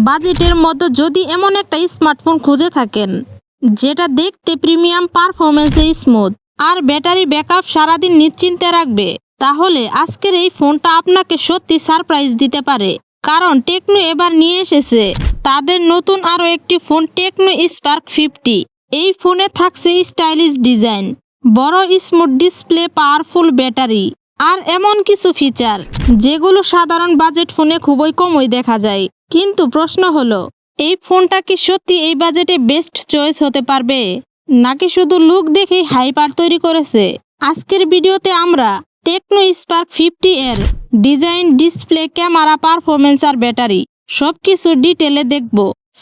বাজেটের মধ্যে যদি এমন একটা স্মার্টফোন খুঁজে থাকেন যেটা দেখতে প্রিমিয়াম, পারফরমেন্সে স্মুথ আর ব্যাটারি ব্যাকআপ সারাদিন নিশ্চিন্তে রাখবে, তাহলে আজকের এই ফোনটা আপনাকে সত্যি সারপ্রাইজ দিতে পারে। কারণ টেকনো এবার নিয়ে এসেছে তাদের নতুন আরও একটি ফোন, টেকনো স্পার্ক 50। এই ফোনে থাকছে স্টাইলিশ ডিজাইন, বড় স্মুথ ডিসপ্লে, পাওয়ারফুল ব্যাটারি আর এমন কিছু ফিচার যেগুলো সাধারণ বাজেট ফোনে খুবই কমই দেখা যায়। কিন্তু প্রশ্ন হলো, এই ফোনটা কি সত্যি এই বাজেটে বেস্ট চয়েস হতে পারবে, নাকি শুধু লুক দেখেই হাইপার তৈরি করেছে? আজকের ভিডিওতে আমরা টেকনো স্পার্ক 50 এর ডিজাইন, ডিসপ্লে, ক্যামেরা, পারফরমেন্স আর ব্যাটারি সবকিছু ডিটেলে দেখব।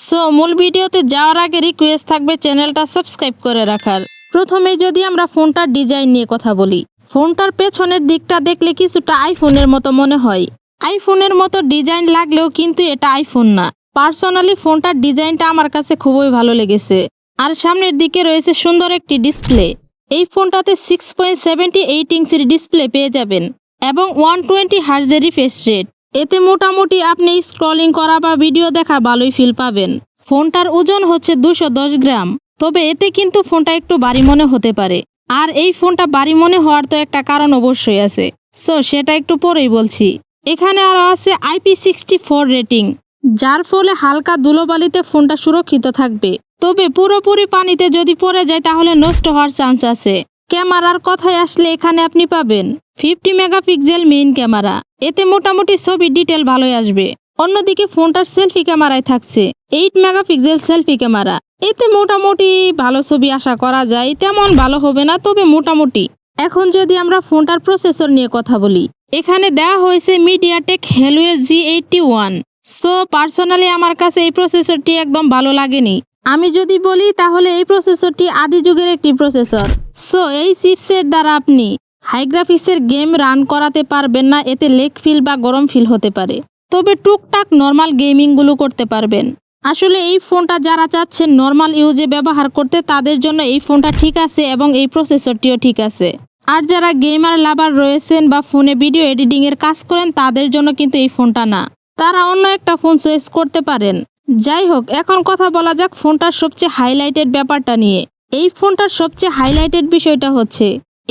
সো মূল ভিডিওতে যাওয়ার আগে রিকোয়েস্ট থাকবে চ্যানেলটা সাবস্ক্রাইব করে রাখার। প্রথমে যদি আমরা ফোনটার ডিজাইন নিয়ে কথা বলি, ফোনটার পেছনের দিকটা দেখলে কিছুটা আইফোনের মতো মনে হয়। আইফোনের মতো ডিজাইন লাগলেও কিন্তু এটা আইফোন না। পার্সোনালি ফোনটার ডিজাইনটা আমার কাছে খুবই ভালো লেগেছে। আর সামনের দিকে রয়েছে সুন্দর একটি ডিসপ্লে। এই ফোনটাতে 6.78 ইঞ্চির ডিসপ্লে পেয়ে যাবেন এবং 120 হার্জের রিফ্রেশ রেট। এতে মোটামুটি আপনি স্ক্রলিং করা বা ভিডিও দেখা ভালোই ফিল পাবেন। ফোনটার ওজন হচ্ছে 210 গ্রাম, তবে এতে কিন্তু ফোনটা একটু ভারী মনে হতে পারে। আর এই ফোনটা ভারী মনে হওয়ার তো একটা কারণ অবশ্যই আছে, সো সেটা একটু পরেই বলছি। এখানে আরও আছে IP64 রেটিং, যার ফলে হালকা ধুলোবালিতে ফোনটা সুরক্ষিত থাকবে, তবে পুরোপুরি পানিতে যদি পড়ে যায় তাহলে নষ্ট হওয়ার চান্স আছে। ক্যামেরার কথায় আসলে এখানে আপনি পাবেন 50 মেগাপিক্সেল মেইন ক্যামেরা, এতে মোটামুটি ছবি ডিটেল ভালোই আসবে। অন্যদিকে ফোনটার সেলফি ক্যামেরায় থাকছে 8 মেগাপিক্সেল সেলফি ক্যামেরা, এতে মোটামুটি ভালো ছবি আশা করা যায়। তেমন ভালো হবে না, তবে মোটামুটি। এখন যদি আমরা ফোনটার প্রসেসর নিয়ে কথা বলি, এখানে দেওয়া হয়েছে MediaTek Helio G81। So personally আমার কাছে এই প্রসেসরটি একদম ভালো লাগেনি। আমি যদি বলি তাহলে এই প্রসেসরটি আদি যুগের একটি প্রসেসর। সো এই চিপসের দ্বারা আপনি হাই গ্রাফিক্সের গেম রান করাতে পারবেন না, এতে লেগ ফিল বা গরম ফিল হতে পারে। তবে টুকটাক নর্মাল গেমিংগুলো করতে পারবেন। আসলে এই ফোনটা যারা চাচ্ছেন নর্মাল ইউজে ব্যবহার করতে, তাদের জন্য এই ফোনটা ঠিক আছে এবং এই প্রসেসরটিও ঠিক আছে। আর যারা গেমার লাভার রয়েছেন বা ফোনে ভিডিও এডিটিংয়ের কাজ করেন, তাদের জন্য কিন্তু এই ফোনটা না, তারা অন্য একটা ফোন চয়েস করতে পারেন। যাই হোক, এখন কথা বলা যাক ফোনটার সবচেয়ে হাইলাইটেড ব্যাপারটা নিয়ে। এই ফোনটার সবচেয়ে হাইলাইটেড বিষয়টা হচ্ছে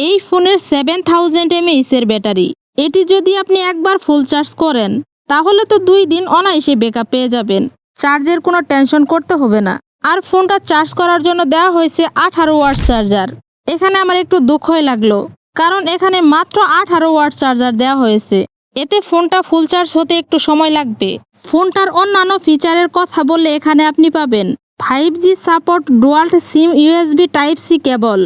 এই ফোনের 7000 mAh এর ব্যাটারি। এটি যদি আপনি একবার ফুল চার্জ করেন তাহলে তো 2 দিন অনায়াসে ব্যাকআপ পেয়ে যাবেন, চার্জের কোনো টেনশন করতে হবে না। আর ফোনটা চার্জ করার জন্য দেওয়া হয়েছে 18 ওয়াট চার্জার। এখানে আমার একটু দুঃখই লাগলো, কারণ এখানে মাত্র 18 ওয়াট চার্জার দেওয়া হয়েছে, এতে ফোনটা ফুল চার্জ হতে একটু সময় লাগবে। ফোনটার অন্যান্য ফিচারের কথা বললে এখানে আপনি পাবেন 5G support, dual SIM, USB Type-C কেবল,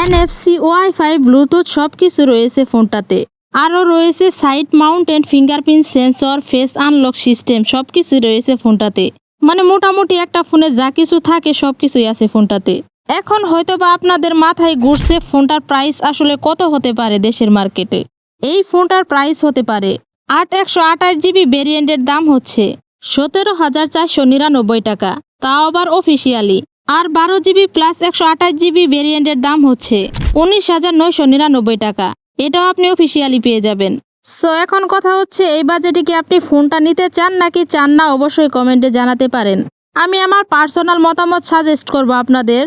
NFC, ওয়াইফাই, ব্লুটুথ সবকিছু রয়েছে ফোনটাতে। আরও রয়েছে side mounted fingerprint sensor, face unlock system, সবকিছু রয়েছে ফোনটাতে। মানে মোটামুটি একটা ফোনে যা কিছু থাকে সবকিছুই আছে ফোনটাতে। এখন হয়তোবা আপনাদের মাথায় ঘুরছে ফোনটার প্রাইস আসলে কত হতে পারে দেশের মার্কেটে। এই ফোনটার প্রাইস হতে পারে 128GB ভেরিয়েন্টের দাম হচ্ছে 17,499 টাকা, তাও আবার অফিসিয়ালি। আর 12GB প্লাস 128GB ভেরিয়েন্টের দাম হচ্ছে 19,999 টাকা, এটাও আপনি অফিসিয়ালি পেয়ে যাবেন। সো এখন কথা হচ্ছে, এই বাজেটে কি আপনি ফোনটা নিতে চান নাকি চান না, অবশ্যই কমেন্টে জানাতে পারেন। আমি আমার পার্সোনাল মতামত সাজেস্ট করব আপনাদের।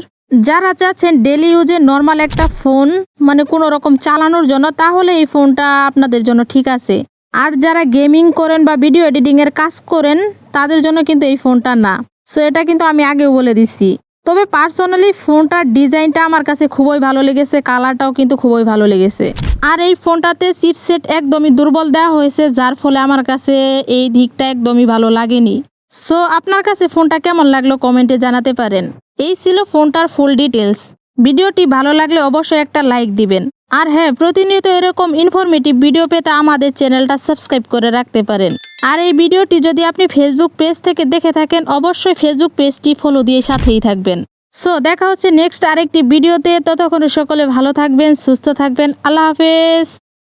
যারা চাচ্ছেন ডেলি ইউজে নর্মাল একটা ফোন, মানে কোনো রকম চালানোর জন্য, তাহলে এই ফোনটা আপনাদের জন্য ঠিক আছে। আর যারা গেমিং করেন বা ভিডিও এডিটিংয়ের কাজ করেন, তাদের জন্য কিন্তু এই ফোনটা না। সো এটা কিন্তু আমি আগেও বলে দিচ্ছি। তবে পার্সোনালি ফোনটার ডিজাইনটা আমার কাছে খুবই ভালো লেগেছে, কালারটাও কিন্তু খুবই ভালো লেগেছে। আর এই ফোনটাতে চিপসেট একদমই দুর্বল দেওয়া হয়েছে, যার ফলে আমার কাছে এই দিকটা একদমই ভালো লাগেনি। সো আপনার কাছে ফোনটা কেমন লাগলো কমেন্টে জানাতে পারেন। এই ছিল ফোনটার ফুল ডিটেলস। ভিডিওটি ভালো লাগলে অবশ্যই একটা লাইক দিবেন। আর হ্যাঁ, প্রতিনিয়ত এরকম ইনফরমেটিভ ভিডিও পেতে আমাদের চ্যানেলটা সাবস্ক্রাইব করে রাখতে পারেন। আর এই ভিডিওটি যদি আপনি ফেসবুক পেজ থেকে দেখে থাকেন, অবশ্যই ফেসবুক পেজটি ফলো দিয়ে সাথেই থাকবেন। সো দেখা হচ্ছে নেক্সট আরেকটি ভিডিওতে। ততক্ষণে সকলে ভালো থাকবেন, সুস্থ থাকবেন। আল্লাহ হাফেজ।